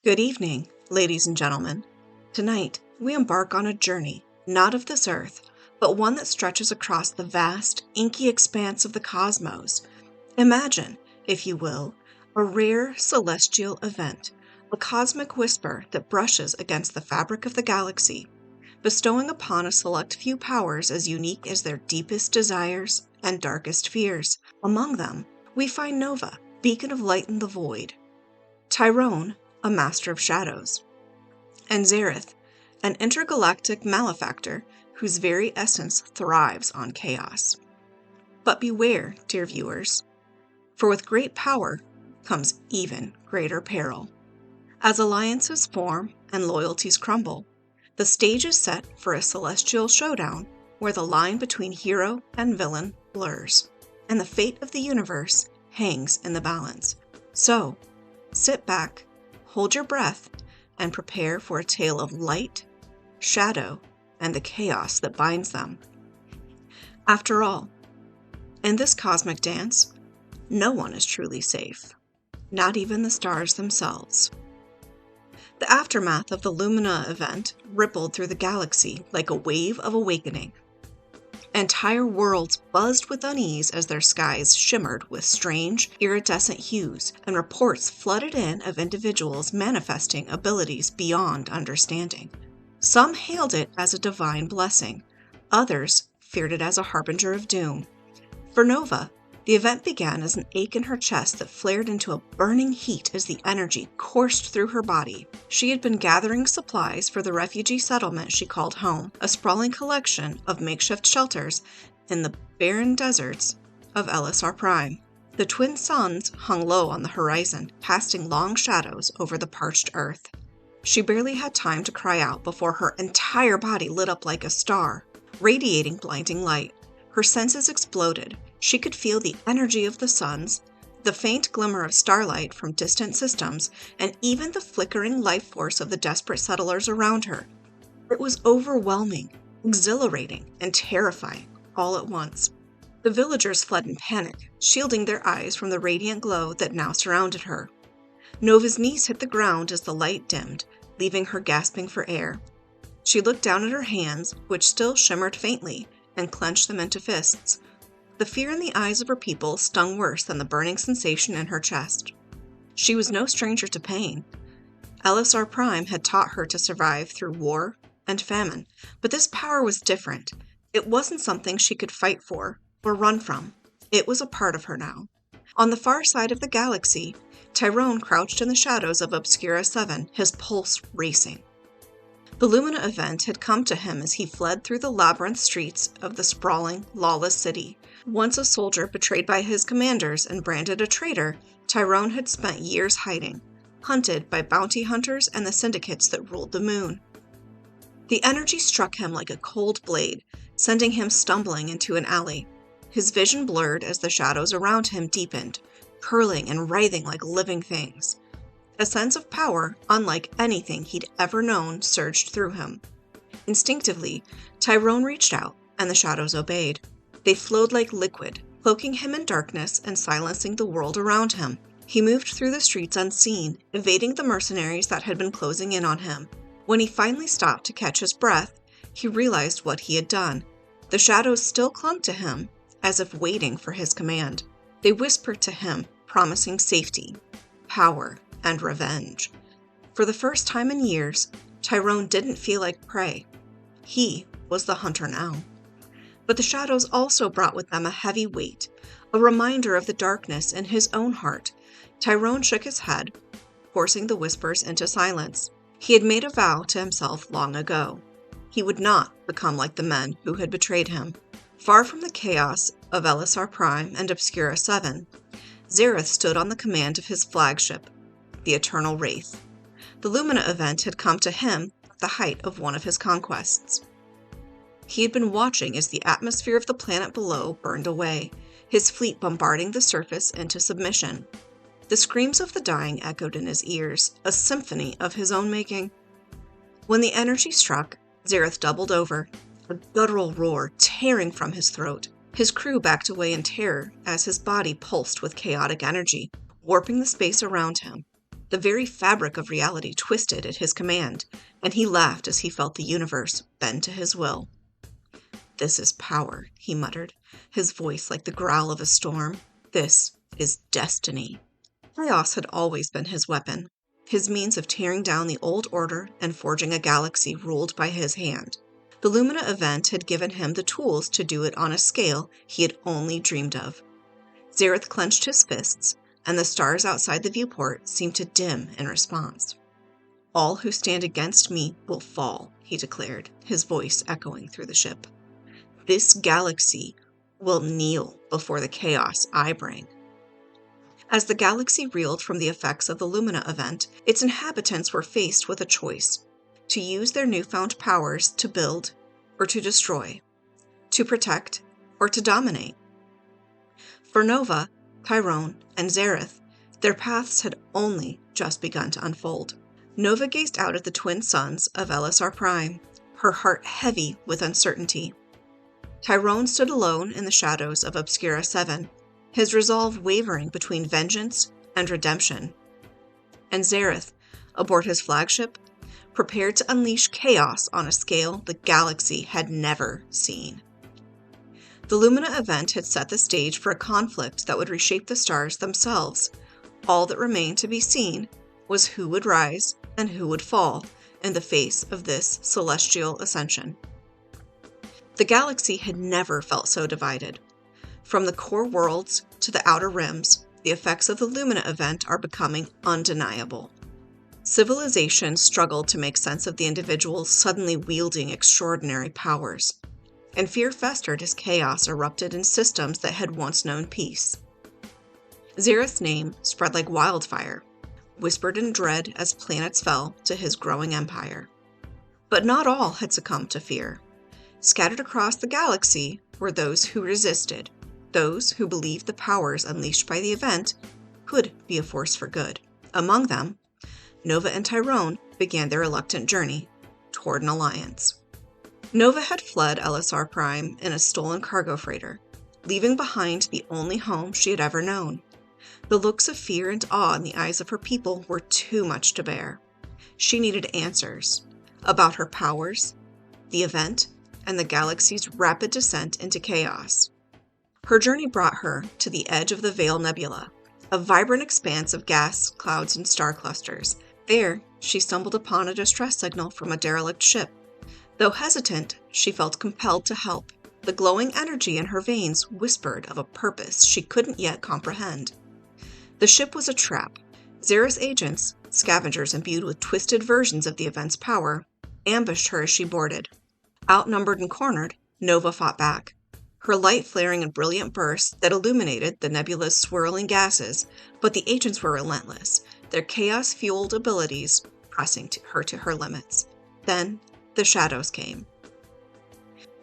Good evening, ladies and gentlemen. Tonight, we embark on a journey, not of this earth, but one that stretches across the vast, inky expanse of the cosmos. Imagine, if you will, a rare celestial event, a cosmic whisper that brushes against the fabric of the galaxy, bestowing upon a select few powers as unique as their deepest desires and darkest fears. Among them, we find Nova, beacon of light in the void, Tyrone, a master of shadows, and Zareth, an intergalactic malefactor whose very essence thrives on chaos. But beware, dear viewers, for with great power comes even greater peril. As alliances form and loyalties crumble, the stage is set for a celestial showdown where the line between hero and villain blurs, and the fate of the universe hangs in the balance. So, sit back, hold your breath, and prepare for a tale of light, shadow, and the chaos that binds them. After all, in this cosmic dance, no one is truly safe, not even the stars themselves. The aftermath of the Lumina event rippled through the galaxy like a wave of awakening. Entire worlds buzzed with unease as their skies shimmered with strange, iridescent hues, and reports flooded in of individuals manifesting abilities beyond understanding. Some hailed it as a divine blessing, others feared it as a harbinger of doom. For Nova, the event began as an ache in her chest that flared into a burning heat as the energy coursed through her body. She had been gathering supplies for the refugee settlement she called home, a sprawling collection of makeshift shelters in the barren deserts of LSR Prime. The twin suns hung low on the horizon, casting long shadows over the parched earth. She barely had time to cry out before her entire body lit up like a star, radiating blinding light. Her senses exploded. She could feel the energy of the suns, the faint glimmer of starlight from distant systems, and even the flickering life force of the desperate settlers around her. It was overwhelming, exhilarating, and terrifying, all at once. The villagers fled in panic, shielding their eyes from the radiant glow that now surrounded her. Nova's knees hit the ground as the light dimmed, leaving her gasping for air. She looked down at her hands, which still shimmered faintly, and clenched them into fists. The fear in the eyes of her people stung worse than the burning sensation in her chest. She was no stranger to pain. LSR Prime had taught her to survive through war and famine, but this power was different. It wasn't something she could fight for or run from. It was a part of her now. On the far side of the galaxy, Tyrone crouched in the shadows of Obscura 7, his pulse racing. The Lumina event had come to him as he fled through the labyrinth streets of the sprawling, lawless city. Once a soldier betrayed by his commanders and branded a traitor, Tyrone had spent years hiding, hunted by bounty hunters and the syndicates that ruled the moon. The energy struck him like a cold blade, sending him stumbling into an alley. His vision blurred as the shadows around him deepened, curling and writhing like living things. A sense of power, unlike anything he'd ever known, surged through him. Instinctively, Tyrone reached out, and the shadows obeyed. They flowed like liquid, cloaking him in darkness and silencing the world around him. He moved through the streets unseen, evading the mercenaries that had been closing in on him. When he finally stopped to catch his breath, he realized what he had done. The shadows still clung to him, as if waiting for his command. They whispered to him, promising safety, power, and revenge. For the first time in years, Tyrone didn't feel like prey. He was the hunter now. But the shadows also brought with them a heavy weight, a reminder of the darkness in his own heart. Tyrone shook his head, forcing the whispers into silence. He had made a vow to himself long ago. He would not become like the men who had betrayed him. Far from the chaos of LSR Prime and Obscura 7, Zareth stood on the command of his flagship, the Eternal Wraith. The Lumina event had come to him at the height of one of his conquests. He had been watching as the atmosphere of the planet below burned away, his fleet bombarding the surface into submission. The screams of the dying echoed in his ears, a symphony of his own making. When the energy struck, Zareth doubled over, a guttural roar tearing from his throat. His crew backed away in terror as his body pulsed with chaotic energy, warping the space around him. The very fabric of reality twisted at his command, and he laughed as he felt the universe bend to his will. "This is power," he muttered, his voice like the growl of a storm. "This is destiny." Chaos had always been his weapon, his means of tearing down the old order and forging a galaxy ruled by his hand. The Lumina event had given him the tools to do it on a scale he had only dreamed of. Zareth clenched his fists, and the stars outside the viewport seemed to dim in response. "All who stand against me will fall," he declared, his voice echoing through the ship. "This galaxy will kneel before the chaos I bring." As the galaxy reeled from the effects of the Lumina event, its inhabitants were faced with a choice: to use their newfound powers to build or to destroy, to protect or to dominate. For Nova, Tyrone, and Zareth, their paths had only just begun to unfold. Nova gazed out at the twin suns of LSR Prime, her heart heavy with uncertainty. Tyrone stood alone in the shadows of Obscura 7, his resolve wavering between vengeance and redemption. And Zareth, aboard his flagship, prepared to unleash chaos on a scale the galaxy had never seen. The Lumina event had set the stage for a conflict that would reshape the stars themselves. All that remained to be seen was who would rise and who would fall in the face of this celestial ascension. The galaxy had never felt so divided. From the core worlds to the outer rims, the effects of the Lumina event are becoming undeniable. Civilization struggled to make sense of the individuals suddenly wielding extraordinary powers, and fear festered as chaos erupted in systems that had once known peace. Zareth's name spread like wildfire, whispered in dread as planets fell to his growing empire. But not all had succumbed to fear. Scattered across the galaxy were those who resisted, those who believed the powers unleashed by the event could be a force for good. Among them, Nova and Tyrone began their reluctant journey toward an alliance. Nova had fled LSR Prime in a stolen cargo freighter, leaving behind the only home she had ever known. The looks of fear and awe in the eyes of her people were too much to bear. She needed answers about her powers, the event, and the galaxy's rapid descent into chaos. Her journey brought her to the edge of the Veil Nebula, a vibrant expanse of gas, clouds, and star clusters. There, she stumbled upon a distress signal from a derelict ship. Though hesitant, she felt compelled to help. The glowing energy in her veins whispered of a purpose she couldn't yet comprehend. The ship was a trap. Zareth's agents, scavengers imbued with twisted versions of the event's power, ambushed her as she boarded. Outnumbered and cornered, Nova fought back, her light flaring in brilliant bursts that illuminated the nebula's swirling gases, but the agents were relentless, their chaos-fueled abilities pressing her to her limits. Then, the shadows came.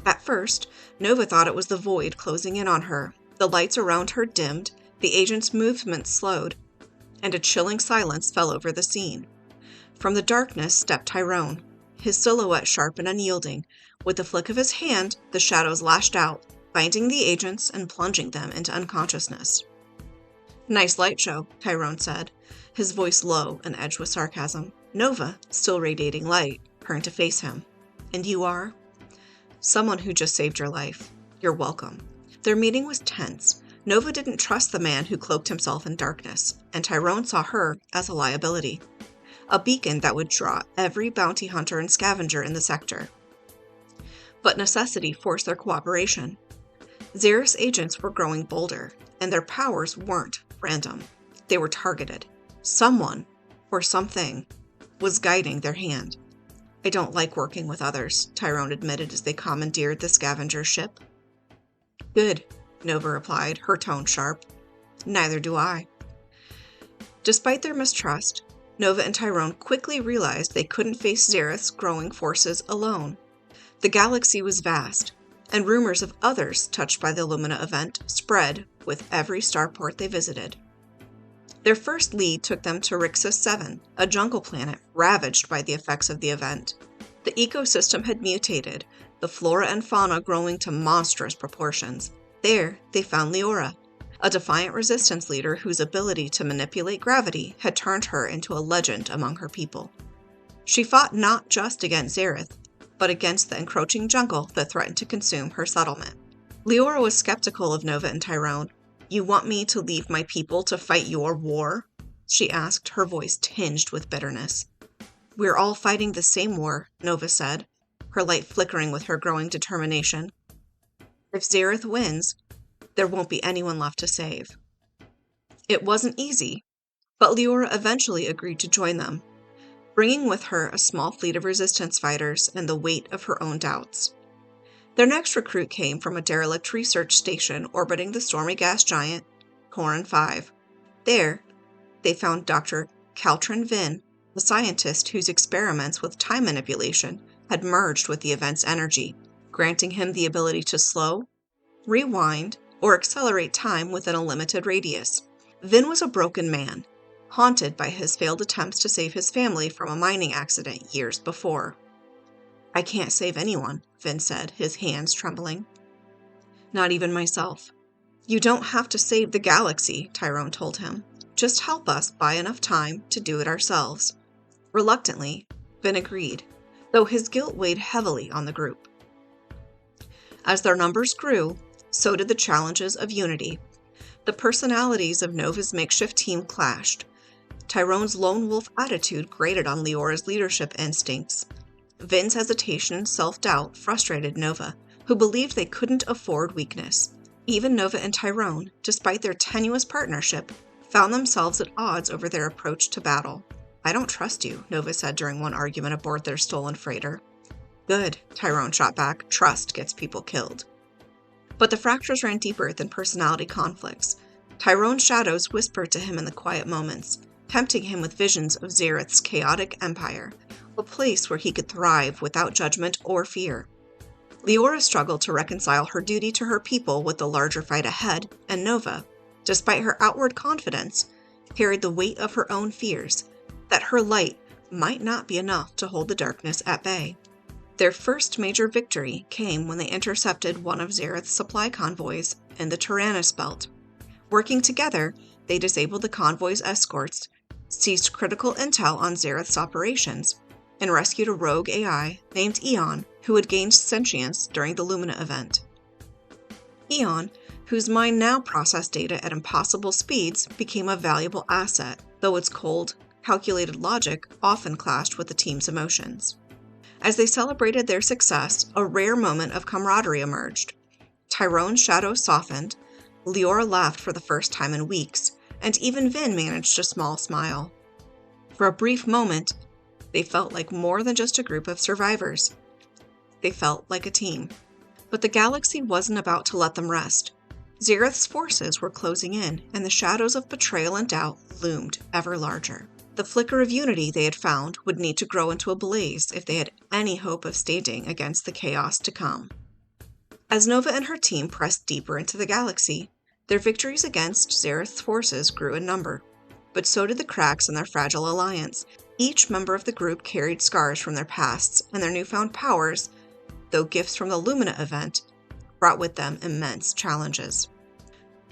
At first, Nova thought it was the void closing in on her. The lights around her dimmed, the agent's movements slowed, and a chilling silence fell over the scene. From the darkness stepped Tyrone, his silhouette sharp and unyielding. With a flick of his hand, the shadows lashed out, binding the agents and plunging them into unconsciousness. "Nice light show," Tyrone said, his voice low and edged with sarcasm. Nova, still radiating light, turned to face him. "And you are?" "Someone who just saved your life. You're welcome." Their meeting was tense. Nova didn't trust the man who cloaked himself in darkness, and Tyrone saw her as a liability, a beacon that would draw every bounty hunter and scavenger in the sector. But necessity forced their cooperation. Zareth's agents were growing bolder, and their powers weren't random. They were targeted. Someone, or something, was guiding their hand. "I don't like working with others," Tyrone admitted as they commandeered the scavenger ship. "Good," Nova replied, her tone sharp. "Neither do I." Despite their mistrust, Nova and Tyrone quickly realized they couldn't face Zareth's growing forces alone. The galaxy was vast, and rumors of others touched by the Lumina event spread with every starport they visited. Their first lead took them to Rixus 7, a jungle planet ravaged by the effects of the event. The ecosystem had mutated, the flora and fauna growing to monstrous proportions. There, they found Leora, a defiant resistance leader whose ability to manipulate gravity had turned her into a legend among her people. She fought not just against Xerath, but against the encroaching jungle that threatened to consume her settlement. Leora was skeptical of Nova and Tyrone. "You want me to leave my people to fight your war?" she asked, her voice tinged with bitterness. "We're all fighting the same war," Nova said, her light flickering with her growing determination. "If Xerath wins, there won't be anyone left to save." It wasn't easy, but Leora eventually agreed to join them, bringing with her a small fleet of resistance fighters and the weight of her own doubts. Their next recruit came from a derelict research station orbiting the stormy gas giant, Corin 5. There, they found Dr. Caltrin Vin, a scientist whose experiments with time manipulation had merged with the event's energy, granting him the ability to slow, rewind, or accelerate time within a limited radius. Vin was a broken man, haunted by his failed attempts to save his family from a mining accident years before. "I can't save anyone," Vin said, his hands trembling. "Not even myself." "You don't have to save the galaxy," Tyrone told him. "Just help us buy enough time to do it ourselves." Reluctantly, Vin agreed, though his guilt weighed heavily on the group. As their numbers grew, so did the challenges of unity. The personalities of Nova's makeshift team clashed. Tyrone's lone wolf attitude grated on Leora's leadership instincts. Vin's hesitation and self-doubt frustrated Nova, who believed they couldn't afford weakness. Even Nova and Tyrone, despite their tenuous partnership, found themselves at odds over their approach to battle. "I don't trust you," Nova said during one argument aboard their stolen freighter. "Good," Tyrone shot back. "Trust gets people killed." But the fractures ran deeper than personality conflicts. Tyrone's shadows whispered to him in the quiet moments, tempting him with visions of Xerath's chaotic empire, a place where he could thrive without judgment or fear. Leora struggled to reconcile her duty to her people with the larger fight ahead, and Nova, despite her outward confidence, carried the weight of her own fears, that her light might not be enough to hold the darkness at bay. Their first major victory came when they intercepted one of Xerath's supply convoys in the Tyrannus Belt. Working together, they disabled the convoy's escorts, seized critical intel on Xerath's operations, and rescued a rogue AI named Eon, who had gained sentience during the Lumina event. Eon, whose mind now processed data at impossible speeds, became a valuable asset, though its cold, calculated logic often clashed with the team's emotions. As they celebrated their success, a rare moment of camaraderie emerged. Tyrone's shadow softened, Leora laughed for the first time in weeks, and even Vin managed a small smile. For a brief moment, they felt like more than just a group of survivors. They felt like a team. But the galaxy wasn't about to let them rest. Xerath's forces were closing in, and the shadows of betrayal and doubt loomed ever larger. The flicker of unity they had found would need to grow into a blaze if they had any hope of standing against the chaos to come. As Nova and her team pressed deeper into the galaxy, their victories against Xerath's forces grew in number. But so did the cracks in their fragile alliance. Each member of the group carried scars from their pasts, and their newfound powers, though gifts from the Lumina event, brought with them immense challenges.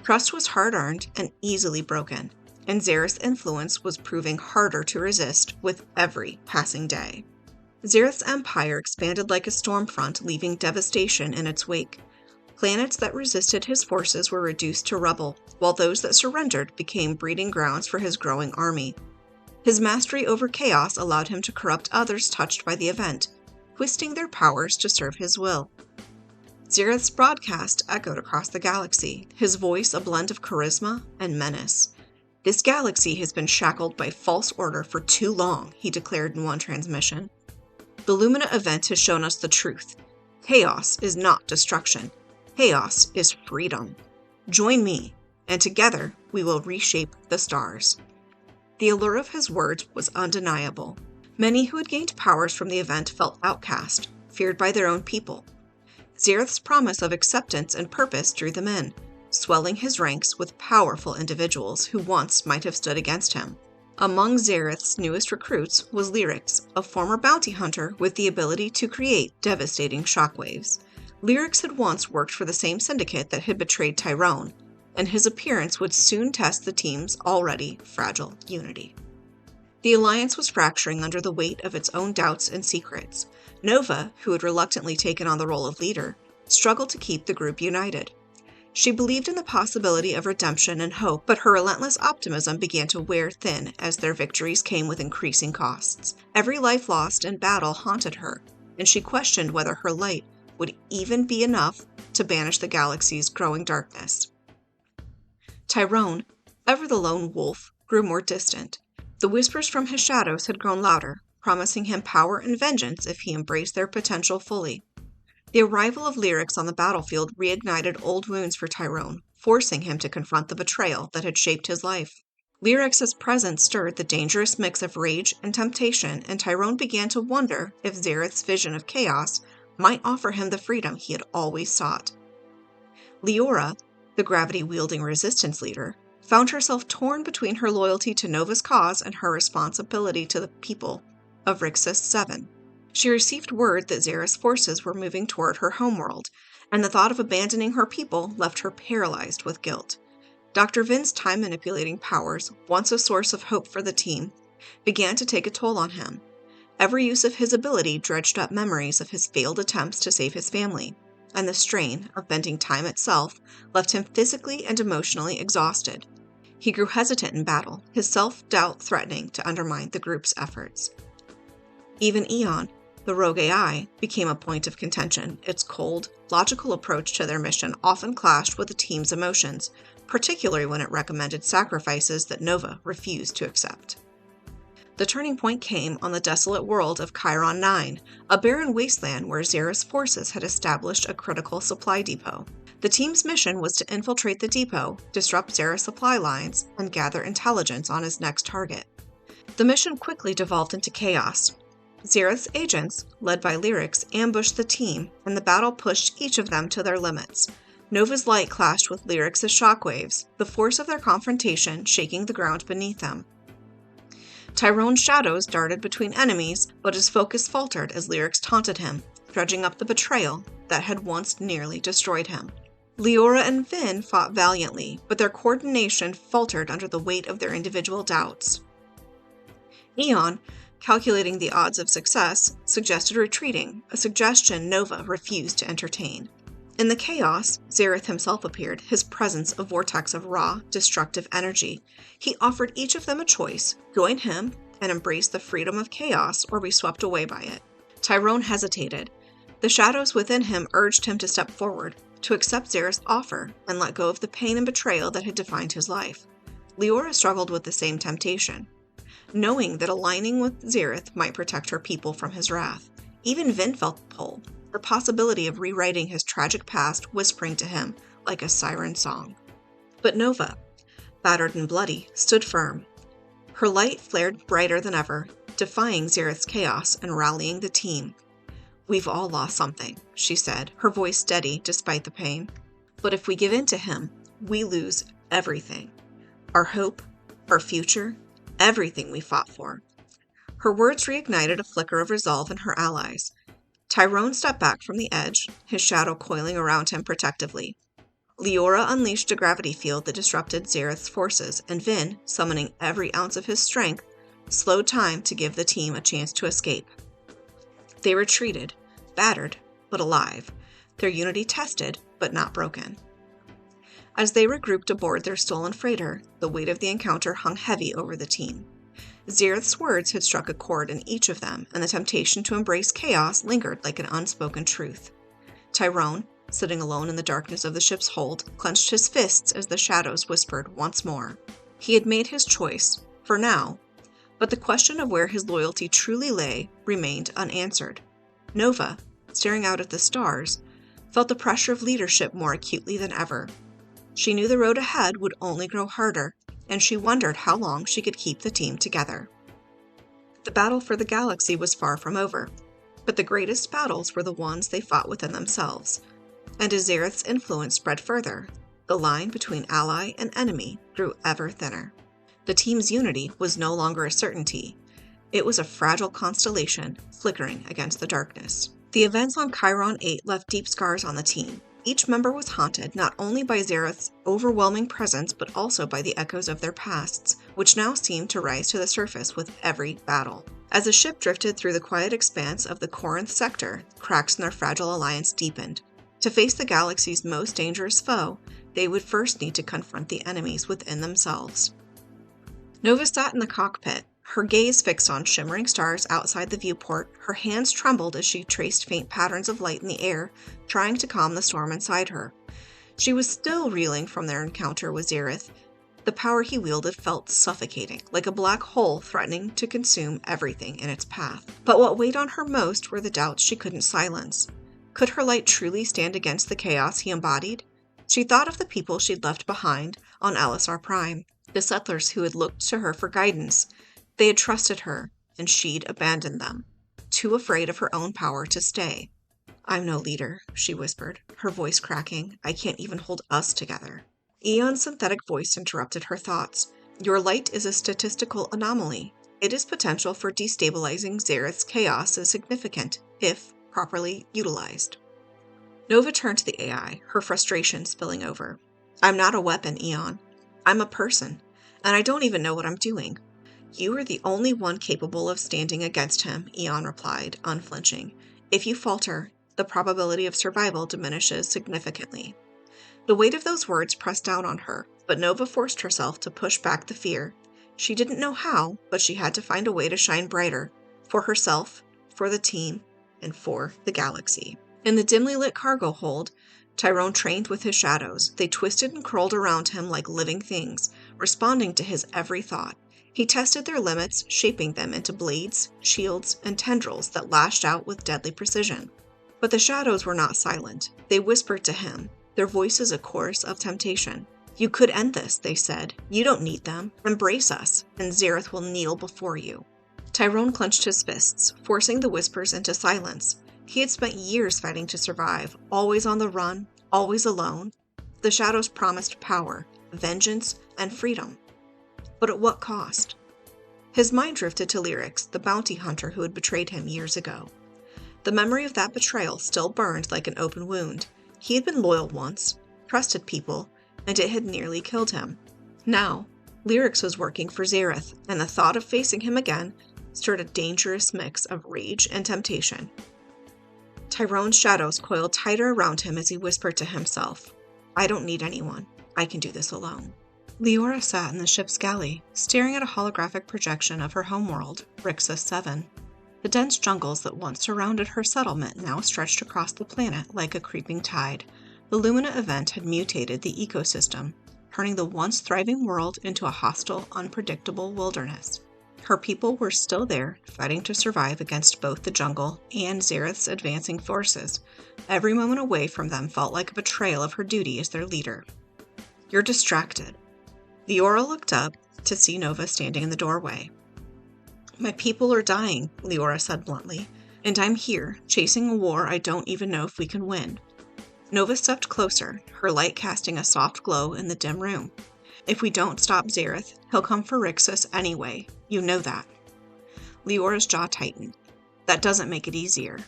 Trust was hard-earned and easily broken, and Xerath's influence was proving harder to resist with every passing day. Xerath's empire expanded like a storm front, leaving devastation in its wake. Planets that resisted his forces were reduced to rubble, while those that surrendered became breeding grounds for his growing army. His mastery over chaos allowed him to corrupt others touched by the event, twisting their powers to serve his will. Xerath's broadcast echoed across the galaxy, his voice a blend of charisma and menace. "This galaxy has been shackled by false order for too long," he declared in one transmission. "The Lumina event has shown us the truth. Chaos is not destruction. Chaos is freedom. Join me, and together we will reshape the stars." The allure of his words was undeniable. Many who had gained powers from the event felt outcast, feared by their own people. Xerath's promise of acceptance and purpose drew them in, swelling his ranks with powerful individuals who once might have stood against him. Among Xerath's newest recruits was Lyrics, a former bounty hunter with the ability to create devastating shockwaves. Lyrics had once worked for the same syndicate that had betrayed Tyrone, and his appearance would soon test the team's already fragile unity. The alliance was fracturing under the weight of its own doubts and secrets. Nova, who had reluctantly taken on the role of leader, struggled to keep the group united. She believed in the possibility of redemption and hope, but her relentless optimism began to wear thin as their victories came with increasing costs. Every life lost in battle haunted her, and she questioned whether her light would even be enough to banish the galaxy's growing darkness. Tyrone, ever the lone wolf, grew more distant. The whispers from his shadows had grown louder, promising him power and vengeance if he embraced their potential fully. The arrival of Lyrics on the battlefield reignited old wounds for Tyrone, forcing him to confront the betrayal that had shaped his life. Lyrics' presence stirred the dangerous mix of rage and temptation, and Tyrone began to wonder if Xerath's vision of chaos might offer him the freedom he had always sought. Leora, the gravity-wielding resistance leader, found herself torn between her loyalty to Nova's cause and her responsibility to the people of Rixus 7. She received word that Xerath's forces were moving toward her homeworld, and the thought of abandoning her people left her paralyzed with guilt. Dr. Vin's time-manipulating powers, once a source of hope for the team, began to take a toll on him. Every use of his ability dredged up memories of his failed attempts to save his family, and the strain of bending time itself left him physically and emotionally exhausted. He grew hesitant in battle, his self-doubt threatening to undermine the group's efforts. Even Eon, the rogue AI, became a point of contention. Its cold, logical approach to their mission often clashed with the team's emotions, particularly when it recommended sacrifices that Nova refused to accept. The turning point came on the desolate world of Chiron 9, a barren wasteland where Xerath's forces had established a critical supply depot. The team's mission was to infiltrate the depot, disrupt Xerath's supply lines, and gather intelligence on his next target. The mission quickly devolved into chaos. Xerath's agents, led by Lyrics, ambushed the team, and the battle pushed each of them to their limits. Nova's light clashed with Lyrics' shockwaves, the force of their confrontation shaking the ground beneath them. Tyrone's shadows darted between enemies, but his focus faltered as Lyrics taunted him, dredging up the betrayal that had once nearly destroyed him. Leora and Vin fought valiantly, but their coordination faltered under the weight of their individual doubts. Eon, calculating the odds of success, suggested retreating, a suggestion Nova refused to entertain. In the chaos, Xerath himself appeared, his presence a vortex of raw, destructive energy. He offered each of them a choice: join him and embrace the freedom of chaos, or be swept away by it. Tyrone hesitated. The shadows within him urged him to step forward, to accept Xerath's offer, and let go of the pain and betrayal that had defined his life. Leora struggled with the same temptation, knowing that aligning with Xerath might protect her people from his wrath. Even Vin felt the pull, the possibility of rewriting his tragic past whispering to him like a siren song. But Nova, battered and bloody, stood firm. Her light flared brighter than ever, defying Xerath's chaos and rallying the team. "We've all lost something," she said, her voice steady despite the pain. "But if we give in to him, we lose everything. Our hope, our future, everything we fought for." Her words reignited a flicker of resolve in her allies. Tyrone stepped back from the edge, his shadow coiling around him protectively. Leora unleashed a gravity field that disrupted Xerath's forces, and Vin, summoning every ounce of his strength, slowed time to give the team a chance to escape. They retreated, battered but alive, their unity tested but not broken. As they regrouped aboard their stolen freighter, the weight of the encounter hung heavy over the team. Xerath's words had struck a chord in each of them, and the temptation to embrace chaos lingered like an unspoken truth. Tyrone, sitting alone in the darkness of the ship's hold, clenched his fists as the shadows whispered once more. He had made his choice, for now, but the question of where his loyalty truly lay remained unanswered. Nova, staring out at the stars, felt the pressure of leadership more acutely than ever. She knew the road ahead would only grow harder, and she wondered how long she could keep the team together. The battle for the galaxy was far from over, but the greatest battles were the ones they fought within themselves. And as Xerath's influence spread further, the line between ally and enemy grew ever thinner. The team's unity was no longer a certainty. It was a fragile constellation flickering against the darkness. The events on Chiron 8 left deep scars on the team. Each member was haunted not only by Xerath's overwhelming presence but also by the echoes of their pasts, which now seemed to rise to the surface with every battle. As the ship drifted through the quiet expanse of the Corinth sector, cracks in their fragile alliance deepened. To face the galaxy's most dangerous foe, they would first need to confront the enemies within themselves. Nova sat in the cockpit, her gaze fixed on shimmering stars outside the viewport. Her hands trembled as she traced faint patterns of light in the air, trying to calm the storm inside her. She was still reeling from their encounter with Xerath. The power he wielded felt suffocating, like a black hole threatening to consume everything in its path. But what weighed on her most were the doubts she couldn't silence. Could her light truly stand against the chaos he embodied? She thought of the people she'd left behind on LSR Prime, the settlers who had looked to her for guidance. They had trusted her, and she'd abandoned them, too afraid of her own power to stay. "I'm no leader," she whispered, her voice cracking. "I can't even hold us together." Eon's synthetic voice interrupted her thoughts. "Your light is a statistical anomaly. Its potential for destabilizing Xerath's chaos is significant, if properly utilized." Nova turned to the AI, her frustration spilling over. "I'm not a weapon, Eon. I'm a person, and I don't even know what I'm doing." "You are the only one capable of standing against him," Eon replied, unflinching. "If you falter, the probability of survival diminishes significantly." The weight of those words pressed down on her, but Nova forced herself to push back the fear. She didn't know how, but she had to find a way to shine brighter, for herself, for the team, and for the galaxy. In the dimly lit cargo hold, Tyrone trained with his shadows. They twisted and curled around him like living things, responding to his every thought. He tested their limits, shaping them into blades, shields, and tendrils that lashed out with deadly precision. But the shadows were not silent. They whispered to him, their voices a chorus of temptation. "You could end this," they said. "You don't need them. Embrace us, and Xerath will kneel before you." Tyrone clenched his fists, forcing the whispers into silence. He had spent years fighting to survive, always on the run, always alone. The shadows promised power, vengeance, and freedom. But at what cost? His mind drifted to Lyrics, the bounty hunter who had betrayed him years ago. The memory of that betrayal still burned like an open wound. He had been loyal once, trusted people, and it had nearly killed him. Now, Lyrics was working for Xerath, and the thought of facing him again stirred a dangerous mix of rage and temptation. Tyrone's shadows coiled tighter around him as he whispered to himself, "I don't need anyone. I can do this alone." Leora sat in the ship's galley, staring at a holographic projection of her homeworld, Rixus 7. The dense jungles that once surrounded her settlement now stretched across the planet like a creeping tide. The Lumina event had mutated the ecosystem, turning the once thriving world into a hostile, unpredictable wilderness. Her people were still there, fighting to survive against both the jungle and Xerath's advancing forces. Every moment away from them felt like a betrayal of her duty as their leader. "You're distracted." Leora looked up to see Nova standing in the doorway. "My people are dying," Leora said bluntly, "and I'm here, chasing a war I don't even know if we can win." Nova stepped closer, her light casting a soft glow in the dim room. "If we don't stop Xerath, he'll come for Rixus anyway. You know that." Leora's jaw tightened. "That doesn't make it easier."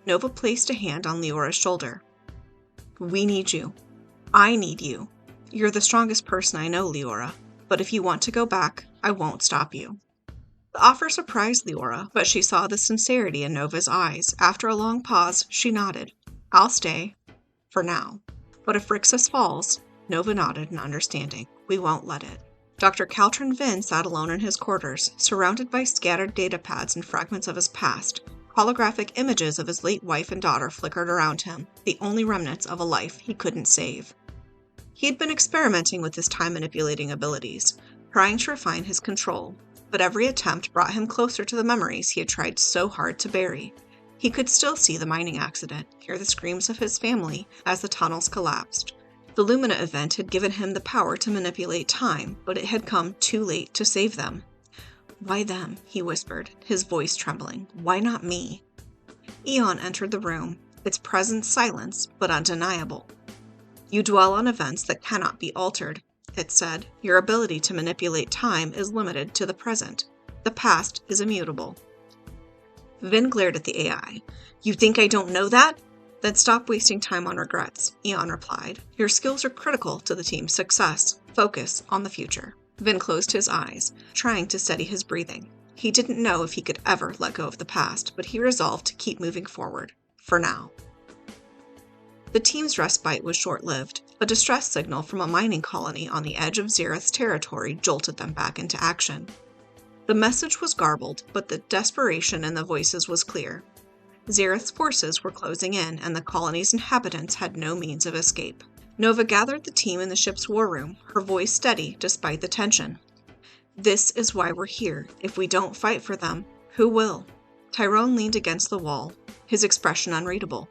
Nova placed a hand on Leora's shoulder. "We need you. I need you. You're the strongest person I know, Leora. But if you want to go back, I won't stop you." The offer surprised Leora, but she saw the sincerity in Nova's eyes. After a long pause, she nodded. "I'll stay. For now. But if Rixus falls," Nova nodded in understanding, "we won't let it." Dr. Caltrin Vin sat alone in his quarters, surrounded by scattered datapads and fragments of his past. Holographic images of his late wife and daughter flickered around him, the only remnants of a life he couldn't save. He had been experimenting with his time-manipulating abilities, trying to refine his control, but every attempt brought him closer to the memories he had tried so hard to bury. He could still see the mining accident, hear the screams of his family as the tunnels collapsed. The Lumina event had given him the power to manipulate time, but it had come too late to save them. "Why them?" he whispered, his voice trembling. "Why not me?" Eon entered the room, its presence silence, but undeniable. "You dwell on events that cannot be altered," it said. "Your ability to manipulate time is limited to the present. The past is immutable." Vin glared at the AI. "You think I don't know that?" Then stop wasting time on regrets, Eon replied. Your skills are critical to the team's success. Focus on the future. Vin closed his eyes, trying to steady his breathing. He didn't know if he could ever let go of the past, but he resolved to keep moving forward, for now. The team's respite was short-lived. A distress signal from a mining colony on the edge of Xerath's territory jolted them back into action. The message was garbled, but the desperation in the voices was clear. Xerath's forces were closing in, and the colony's inhabitants had no means of escape. Nova gathered the team in the ship's war room, her voice steady despite the tension. This is why we're here. If we don't fight for them, who will? Tyrone leaned against the wall, his expression unreadable.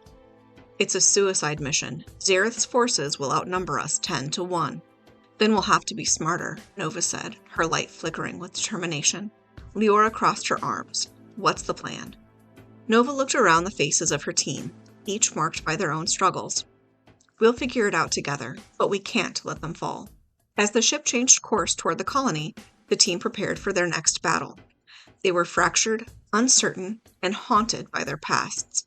It's a suicide mission. Xerath's forces will outnumber us 10-1. Then we'll have to be smarter, Nova said, her light flickering with determination. Leora crossed her arms. What's the plan? Nova looked around the faces of her team, each marked by their own struggles. We'll figure it out together, but we can't let them fall. As the ship changed course toward the colony, the team prepared for their next battle. They were fractured, uncertain, and haunted by their pasts.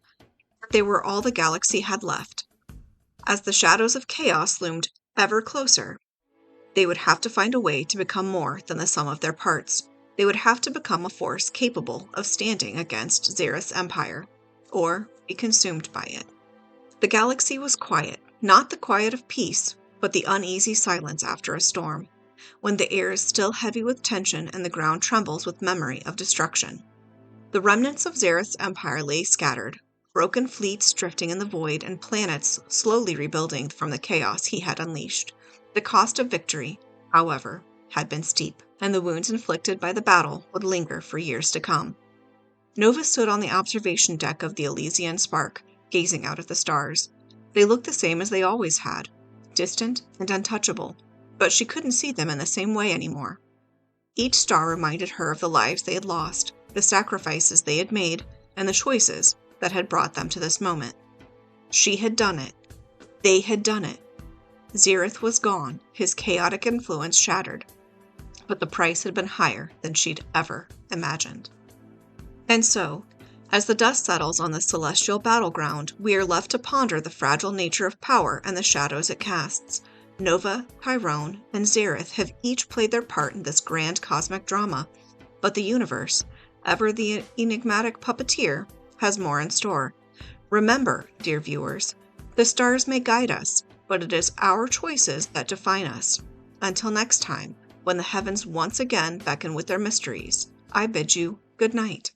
They were all the galaxy had left. As the shadows of chaos loomed ever closer, they would have to find a way to become more than the sum of their parts. They would have to become a force capable of standing against Xerath's empire, or be consumed by it. The galaxy was quiet, not the quiet of peace, but the uneasy silence after a storm, when the air is still heavy with tension and the ground trembles with memory of destruction. The remnants of Xerath's empire lay scattered, broken fleets drifting in the void and planets slowly rebuilding from the chaos he had unleashed. The cost of victory, however, had been steep, and the wounds inflicted by the battle would linger for years to come. Nova stood on the observation deck of the Elysian Spark, gazing out at the stars. They looked the same as they always had, distant and untouchable, but she couldn't see them in the same way anymore. Each star reminded her of the lives they had lost, the sacrifices they had made, and the choices that had brought them to this moment. She had done it. They had done it. Xerath was gone, his chaotic influence shattered, but the price had been higher than she'd ever imagined. And so, as the dust settles on the celestial battleground, we are left to ponder the fragile nature of power and the shadows it casts. Nova, Tyrone, and Xerath have each played their part in this grand cosmic drama, but the universe, ever the enigmatic puppeteer, has more in store. Remember, dear viewers, the stars may guide us, but it is our choices that define us. Until next time, when the heavens once again beckon with their mysteries, I bid you good night.